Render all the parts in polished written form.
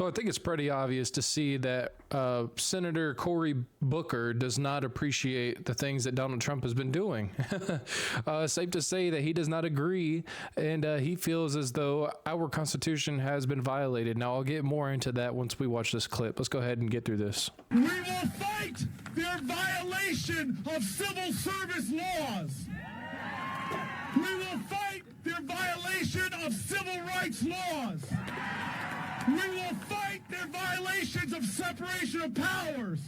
So I think it's pretty obvious to see that Senator Cory Booker does not appreciate the things that Donald Trump has been doing. Safe to say that he does not agree, and he feels as though our Constitution has been violated. Now, I'll get more into that once we watch this clip. Let's go ahead and get through this. We will fight their violation of civil service laws. We will fight their violation of civil rights laws. We will fight their violations of separation of powers.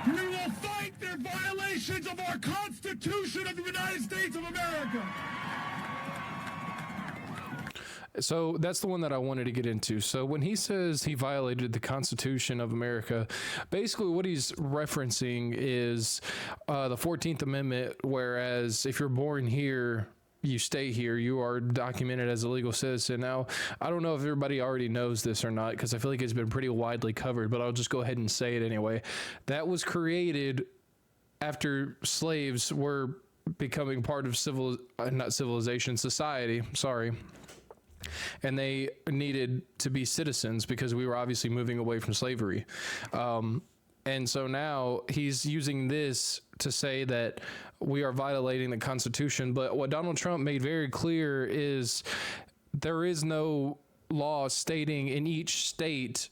We will fight their violations of our Constitution of the United States of America. So that's the one that I wanted to get into. So when he says he violated the Constitution of America, basically what he's referencing is the 14th Amendment, whereas if you're born here, you stay here, you are documented as a legal citizen. Now, I don't know if everybody already knows this or not, because I feel like it's been pretty widely covered, but I'll just go ahead and say it anyway. That was created after slaves were becoming part of society, sorry. And they needed to be citizens because we were obviously moving away from slavery. And so now he's using this to say that we are violating the Constitution. But what Donald Trump made very clear is there is no law stating in each state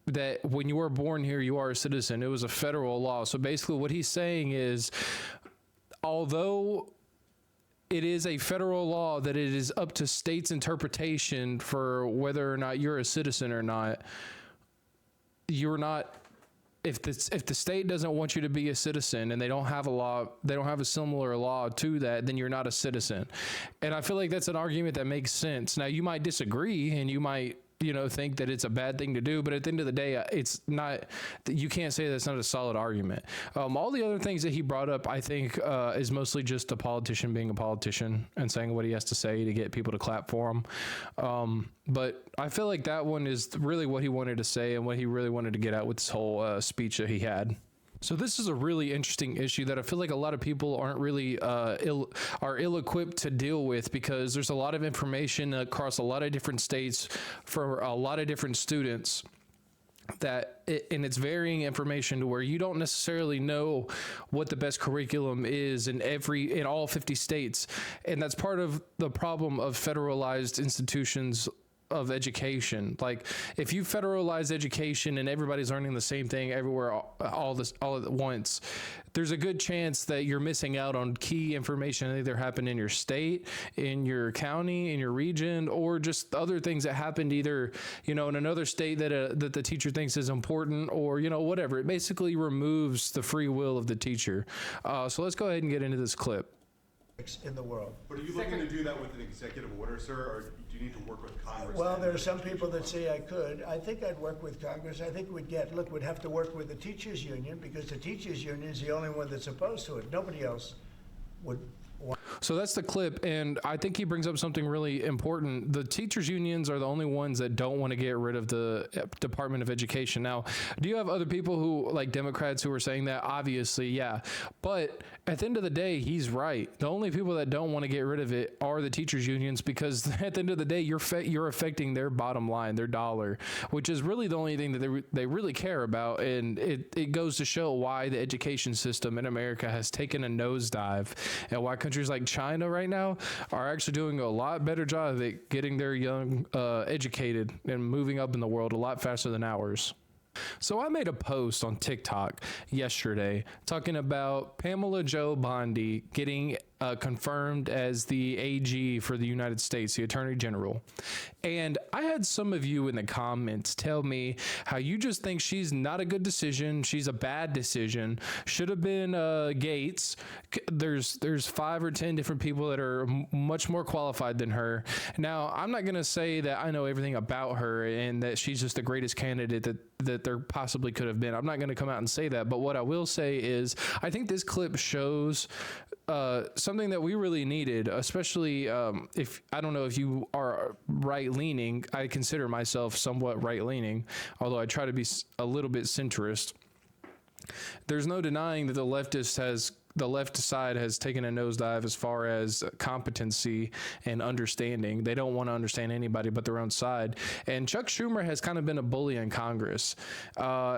that when you are born here, you are a citizen. It was a federal law. So basically what he's saying is, although it is a federal law, that it is up to states' interpretation for whether or not you're a citizen or not, you're not. If the state doesn't want you to be a citizen and they don't have a law, they don't have a similar law to that, then you're not a citizen. And I feel like that's an argument that makes sense. Now, you might disagree and you might, think that it's a bad thing to do, but at the end of the day, it's not, you can't say that's not a solid argument. All the other things that he brought up, I think, is mostly just a politician being a politician and saying what he has to say to get people to clap for him. But I feel like that one is really what he wanted to say and what he really wanted to get out with this whole speech that he had. So this is a really interesting issue that I feel like a lot of people aren't really ill-equipped to deal with, because there's a lot of information across a lot of different states for a lot of different students and it's varying information to where you don't necessarily know what the best curriculum is in all 50 states. And that's part of the problem of federalized institutions of education. Like, if you federalize education and everybody's learning the same thing everywhere all at once, there's a good chance that you're missing out on key information that either happened in your state, in your county, in your region, or just other things that happened either, in another state that the teacher thinks is important, or, whatever. It basically removes the free will of the teacher. So let's go ahead and get into this clip. In the world. But are you looking to do that with an executive order, sir, or do you need to work with Congress? Well, there are some people that say I could. I think I'd work with Congress. I think we'd have to work with the teachers union, because the teachers union is the only one that's opposed to it. Nobody else would want. So that's the clip, and I think he brings up something really important. The teachers unions are the only ones that don't want to get rid of the Department of Education. Now, do you have other people who, like Democrats, who are saying that? Obviously, yeah. But at the end of the day, he's right. The only people that don't want to get rid of it are the teachers unions, because at the end of the day, you're affecting their bottom line, their dollar, which is really the only thing that they really care about. And it goes to show why the education system in America has taken a nosedive, and why countries like China right now are actually doing a lot better job at getting their young educated and moving up in the world a lot faster than ours. So I made a post on TikTok yesterday talking about Pamela Jo Bondi getting confirmed as the AG for the United States, the Attorney General. And I had some of you in the comments tell me how you just think she's not a good decision. She's a bad decision. Should have been Gates. There's 5 or 10 different people that are much more qualified than her. Now, I'm not going to say that I know everything about her and that she's just the greatest candidate that there possibly could have been. I'm not going to come out and say that. But what I will say is I think this clip shows something that we really needed, especially if, I don't know if you are right-leaning. I consider myself somewhat right-leaning, although I try to be a little bit centrist. There's no denying that the leftist has the left side has taken a nosedive as far as competency and understanding. They don't want to understand anybody but their own side. And Chuck Schumer has kind of been a bully in Congress.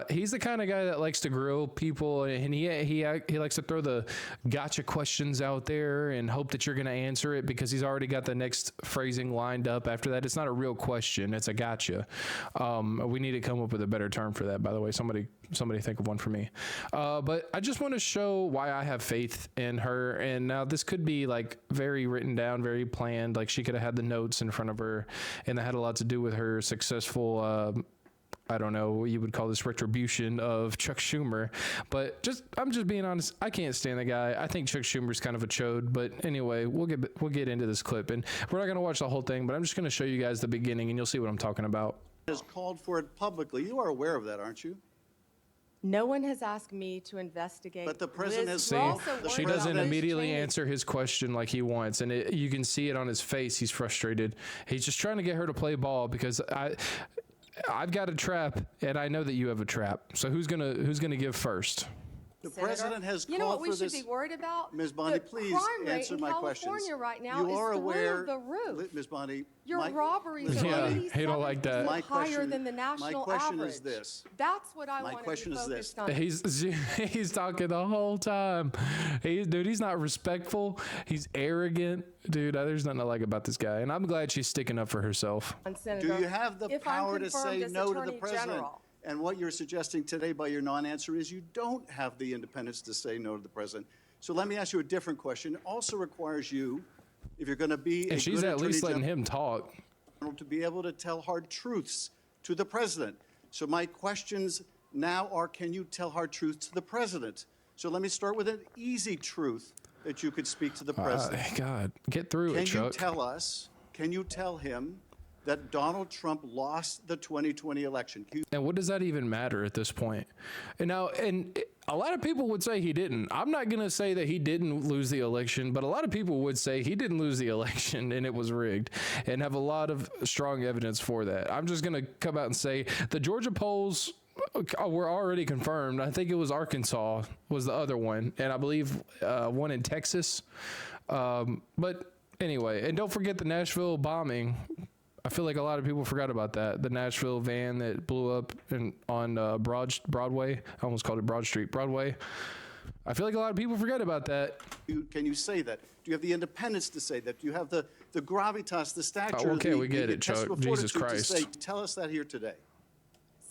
He's the kind of guy that likes to grill people, and he likes to throw the gotcha questions out there and hope that you're going to answer it because he's already got the next phrasing lined up after that. It's not a real question. It's a gotcha. We need to come up with a better term for that, by the way. Somebody think of one for me. But I just want to show why I have faith in her. And now this could be like very written down, very planned. Like she could have had the notes in front of her, and that had a lot to do with her successful, I don't know what you would call this, retribution of Chuck Schumer. But I'm just being honest. I can't stand the guy. I think Chuck Schumer's kind of a chode. But anyway, we'll get into this clip, and we're not going to watch the whole thing, but I'm just going to show you guys the beginning, and you'll see what I'm talking about. Has called for it publicly. You are aware of that, aren't you? No one has asked me to investigate. But the president has See, We're also worried she about doesn't Liz immediately Cheney. answer his question like he wants, and you can see it on his face. He's frustrated. He's just trying to get her to play ball because I've got a trap, and I know that you have a trap. So who's gonna give first? The Senator, president has you know what called we for should this. be worried about? Ms. Bondi, The please crime rate answer in my questions. California right now You is are through aware, the roof. Ms. Bondi, Your my- robberies Ms. are Yeah, Bondi, he don't like that. 80% My higher question- than the my national question average. is this. That's what I My want question to be is this. focused on. He's talking the whole time. Dude, he's not respectful. He's arrogant. Dude, there's nothing I like about this guy. And I'm glad she's sticking up for herself. Senator, Do you have the if I'm power to confirmed say as no to the Attorney president? General, And what you're suggesting today by your non-answer is you don't have the independence to say no to the president. So let me ask you a different question. It also requires you, if you're going to be a And she's good at least Attorney letting General, him talk. to be able to tell hard truths to the president. So my questions now are, can you tell hard truths to the president? So let me start with an easy truth that you could speak to the president. God, get through it, Can you Chuck. tell us, can you tell him that Donald Trump lost the 2020 election? And what does that even matter at this point? And a lot of people would say he didn't. I'm not going to say that he didn't lose the election, but a lot of people would say he didn't lose the election and it was rigged, and have a lot of strong evidence for that. I'm just going to come out and say the Georgia polls were already confirmed. I think it was Arkansas was the other one, and I believe one in Texas. But anyway, and don't forget the Nashville bombing. I feel like a lot of people forgot about that. The Nashville van that blew up on Broadway. I almost called it Broad Street. Broadway. I feel like a lot of people forget about that. Can you say that? Do you have the independence to say that? Do you have the gravitas, the stature? Okay, we the get it, Chuck. intestinal Jesus fortitude to Christ. tell us that here today.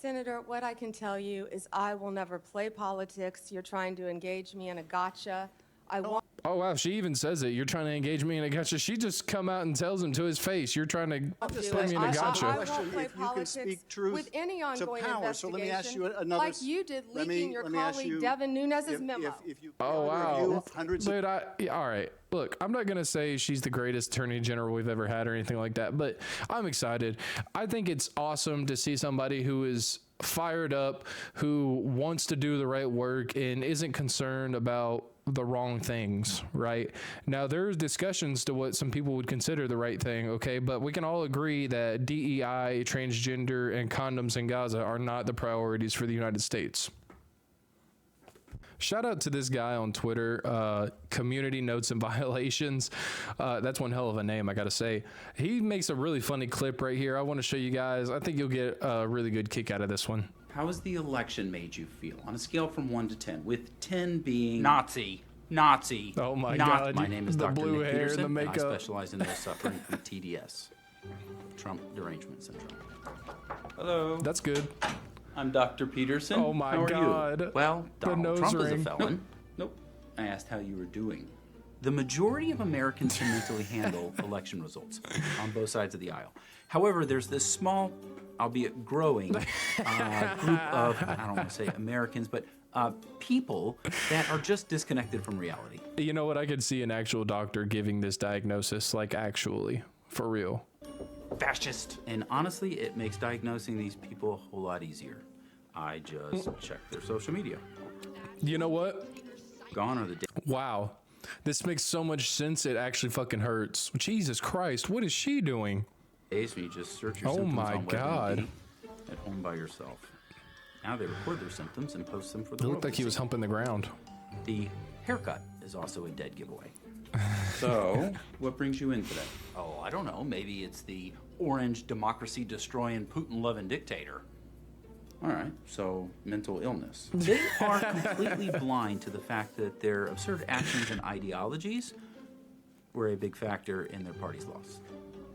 Senator, what I can tell you is I will never play politics. You're trying to engage me in a gotcha. I want Oh, wow. She even says it. You're trying to engage me in a gotcha. She just come out and tells him to his face. You're trying to just put me in a asking gotcha. I question won't play if you can politics speak truth with any to ongoing power. So let me ask you investigation, another. like you did let leaking me- your let me ask colleague you Devin Nunes's if- memo. If you Oh, review wow. hundreds of Dude, all right. Look, I'm not going to say she's the greatest attorney general we've ever had or anything like that, but I'm excited. I think it's awesome to see somebody who is fired up, who wants to do the right work and isn't concerned about the wrong things, right? Now, there's discussions to what some people would consider the right thing, okay? But we can all agree that DEI, transgender, and condoms in Gaza are not the priorities for the United States. Shout out to this guy on Twitter, Community Notes and Violations. That's one hell of a name, I gotta say. He makes a really funny clip right here. I want to show you guys. I think you'll get a really good kick out of this one. How has the election made you feel on a scale from 1 to 10, with 10 being Nazi. Oh my not? God, My name is the Dr. blue Nick hair and Peterson, the and I makeup. specialize in those suffering from TDS, Trump derangement syndrome. Hello. That's good. I'm Dr. Peterson. Oh my how are God. You? Well, The Donald nose Trump ring. is a felon. Nope. I asked how you were doing. The majority of Americans can mentally handle election results on both sides of the aisle. However, there's this small, albeit growing, group of, I don't want to say Americans, but people that are just disconnected from reality. You know what? I could see an actual doctor giving this diagnosis, like actually, for real. Fascist. And honestly, it makes diagnosing these people a whole lot easier. I just check their social media. You know what? Gone are the days. Wow. This makes so much sense. It actually fucking hurts. Jesus Christ. What is she doing? When you just search your Oh symptoms my on God. WebMD at home by yourself. Now they record their symptoms and post them for the It world looked like to he was see. humping the ground. The haircut is also a dead giveaway. So, what brings you in today? Oh, I don't know. Maybe it's the orange democracy destroying Putin loving dictator. All right, so mental illness. They are completely blind to the fact that their absurd actions and ideologies were a big factor in their party's loss.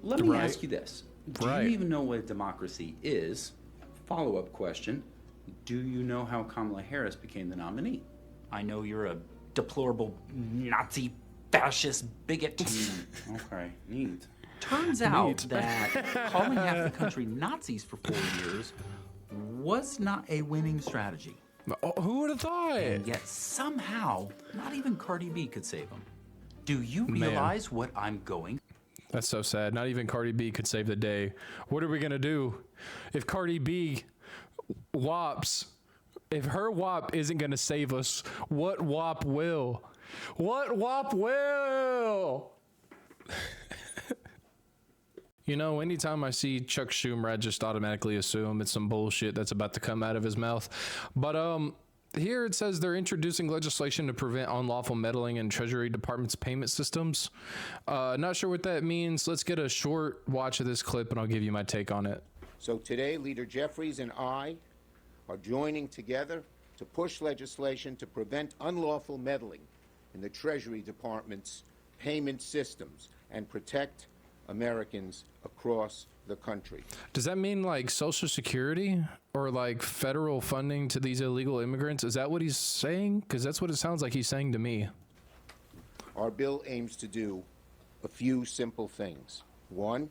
Let me ask you this. Do you even know what a democracy is? Follow-up question. Do you know how Kamala Harris became the nominee? I know you're a deplorable Nazi fascist bigot. Okay, neat. Turns out that calling half the country Nazis for 4 years was not a winning strategy. Oh, who would have thought? And yet somehow, not even Cardi B could save him. Do you realize what I'm going? That's so sad. Not even Cardi B could save the day. What are we going to do if Cardi B wops? If her wop isn't going to save us, what wop will? What wop will? You know, anytime I see Chuck Schumer, I just automatically assume it's some bullshit that's about to come out of his mouth. But here it says they're introducing legislation to prevent unlawful meddling in Treasury Department's payment systems. Not sure what that means. Let's get a short watch of this clip and I'll give you my take on it. So today, Leader Jeffries and I are joining together to push legislation to prevent unlawful meddling in the Treasury Department's payment systems and protect Americans across the country. Does that mean like Social Security or like federal funding to these illegal immigrants? Is that what he's saying? Because that's what it sounds like he's saying to me. Our bill aims to do a few simple things. One,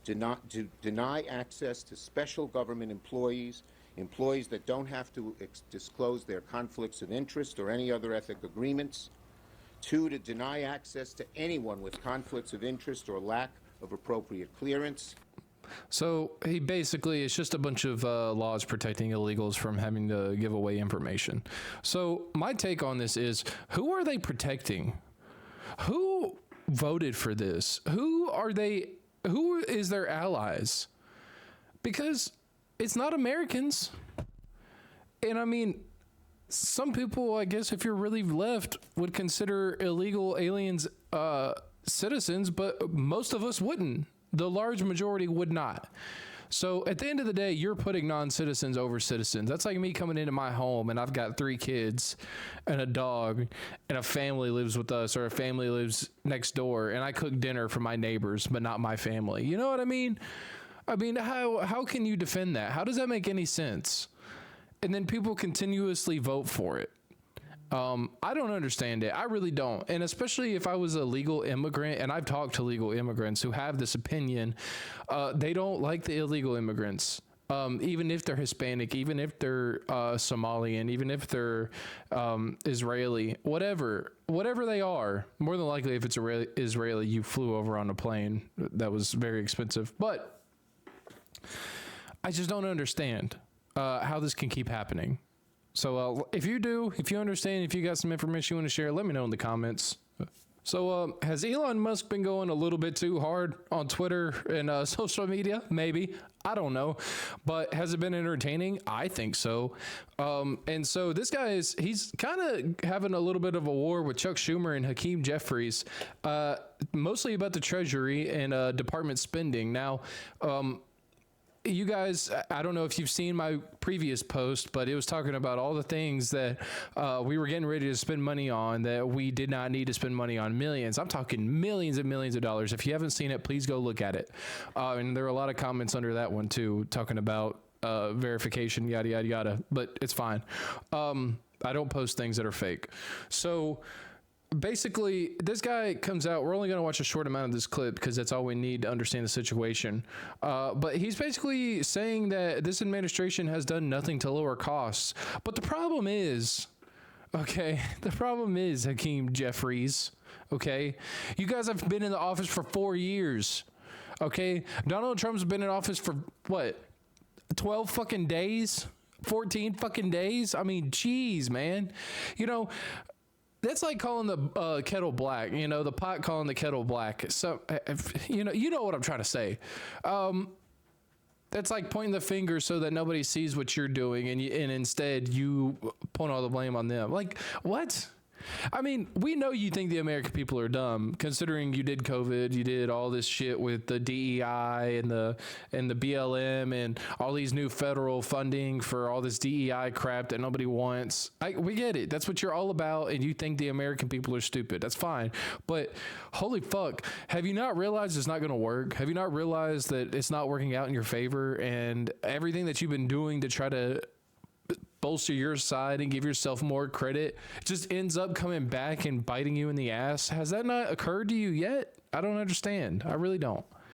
to deny access to special government employees that don't have to disclose their conflicts of interest or any other ethic agreements. Two, to deny access to anyone with conflicts of interest or lack of appropriate clearance. So he basically, it's just a bunch of laws protecting illegals from having to give away information. So my take on this is, who are they protecting? Who voted for this? Who are they? Who is their allies? Because it's not Americans. And I mean, some people, I guess, if you're really left, would consider illegal aliens citizens, but most of us wouldn't. The large majority would not. So at the end of the day, you're putting non-citizens over citizens. That's like me coming into my home and I've got 3 kids and a dog and a family lives with us or a family lives next door and I cook dinner for my neighbors, but not my family. You know what I mean? I mean, how can you defend that? How does that make any sense? And then people continuously vote for it. I don't understand it. I really don't. And especially if I was a legal immigrant, and I've talked to legal immigrants who have this opinion, they don't like the illegal immigrants. Even if they're Hispanic, even if they're Somalian, even if they're Israeli, whatever they are, more than likely if it's Israeli, you flew over on a plane that was very expensive. But I just don't understand how this can keep happening. So if you understand, if you got some information you want to share, let me know in the comments. So has Elon Musk been going a little bit too hard on Twitter and social media? Maybe. I don't know. But has it been entertaining? I think so. And so this guy he's kind of having a little bit of a war with Chuck Schumer and Hakeem Jeffries, mostly about the Treasury and department spending. Now, you guys, I don't know if you've seen my previous post, but it was talking about all the things that we were getting ready to spend money on that we did not need to spend money on. Millions. I'm talking millions and millions of dollars. If you haven't seen it, please go look at it. And there are a lot of comments under that one too, talking about verification, yada, yada, yada, but it's fine. I don't post things that are fake. So basically, this guy comes out. We're only going to watch a short amount of this clip because that's all we need to understand the situation. But he's basically saying that this administration has done nothing to lower costs. But the problem is, Hakeem Jeffries, okay? You guys have been in the office for 4 years, okay? Donald Trump's been in office for, 12 fucking days? 14 fucking days? I mean, geez, man. You know, that's like calling the kettle black, the pot calling the kettle black. So, you know what I'm trying to say. That's like pointing the finger so that nobody sees what you're doing, and instead you point all the blame on them. Like, what? I mean, we know you think the American people are dumb, considering you did COVID, you did all this shit with the DEI and the BLM and all these new federal funding for all this DEI crap that nobody wants. We get it. That's what you're all about, and you think the American people are stupid. That's fine. But holy fuck, have you not realized it's not going to work? Have you not realized that it's not working out in your favor, and everything that you've been doing to try to bolster your side and give yourself more credit just ends up coming back and biting you in the ass? Has that not occurred to you yet? I don't understand. I really don't.